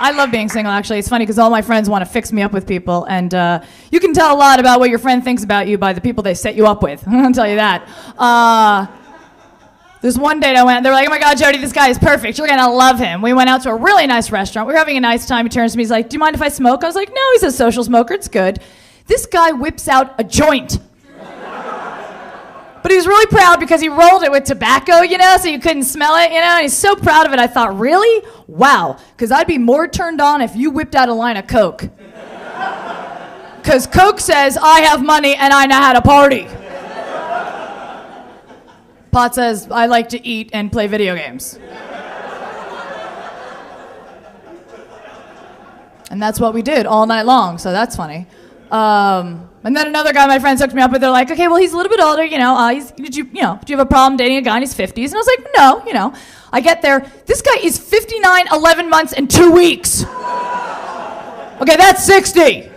I love being single, actually. It's funny because all my friends want to fix me up with people, and you can tell a lot about what your friend thinks about you by the people they set you up with. I'll tell you that. There's one date I went, they were like, oh my God, Jody, this guy is perfect. You're going to love him. We went out to a really nice restaurant. We were having a nice time. He turns to me, he's like, do you mind if I smoke? I was like, no, he's a social smoker. It's good. This guy whips out a joint. But he was really proud because he rolled it with tobacco, so you couldn't smell it, and he's so proud of it. I thought, really? Wow. Because I'd be more turned on if you whipped out a line of Coke. Because Coke says, I have money and I know how to party. Pot says, I like to eat and play video games. And that's what we did all night long, so that's funny. And then another guy my friends hooked me up with, they're like, okay, well, he's a little bit older, do you have a problem dating a guy in his 50s? And I was like, no, I get there. This guy is 59, 11 months, and 2 weeks. Okay, that's 60.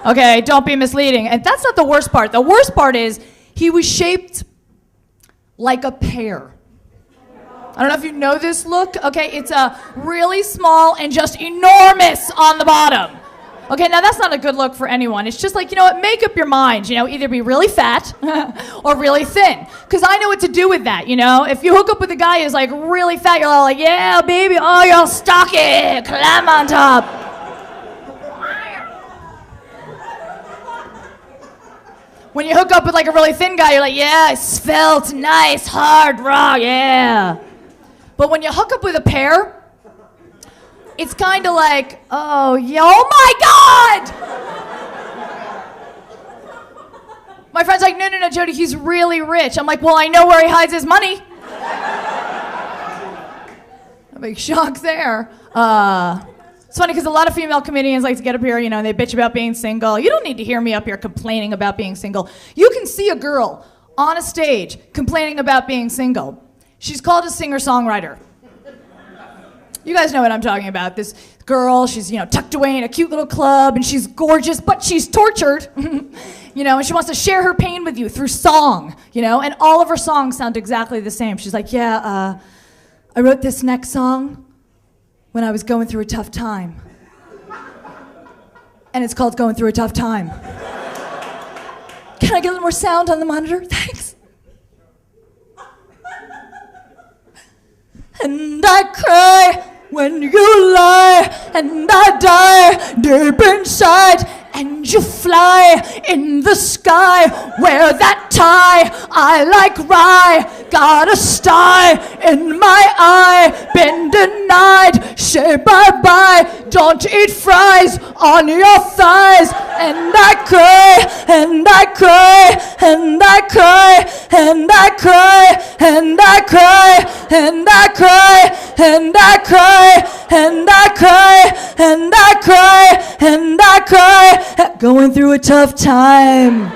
Okay, don't be misleading. And that's not the worst part. The worst part is he was shaped like a pear. I don't know if you know this look. Okay, it's really small and just enormous on the bottom. Okay, now that's not a good look for anyone. It's just like, make up your mind. Either be really fat or really thin. Because I know what to do with that, If you hook up with a guy who's like really fat, you're all like, yeah, baby, oh, you're stocky, climb on top. When you hook up with like a really thin guy, you're like, yeah, svelte, nice, hard, raw, yeah. But when you hook up with a pear, it's kind of like, oh my God! My friend's like, no, Jody, he's really rich. I'm like, well, I know where he hides his money. A big shock there. It's funny because a lot of female comedians like to get up here, and they bitch about being single. You don't need to hear me up here complaining about being single. You can see a girl on a stage complaining about being single. She's called a singer-songwriter. You guys know what I'm talking about. This girl, she's, tucked away in a cute little club, and she's gorgeous, but she's tortured. And she wants to share her pain with you through song, and all of her songs sound exactly the same. She's like, I wrote this next song when I was going through a tough time. And it's called Going Through a Tough Time. Can I get a little more sound on the monitor? Thanks. And I cry when you lie, and I die deep inside, and you fly in the sky. Wear that tie, I like rye. Got a sty in my eye, been denied. Say bye-bye, don't eat fries on your thighs. And I cry, and I cry, and I cry, and I cry, and I cry, and I cry, and I cry, and I cry, and I cry, and I cry, going through a tough time.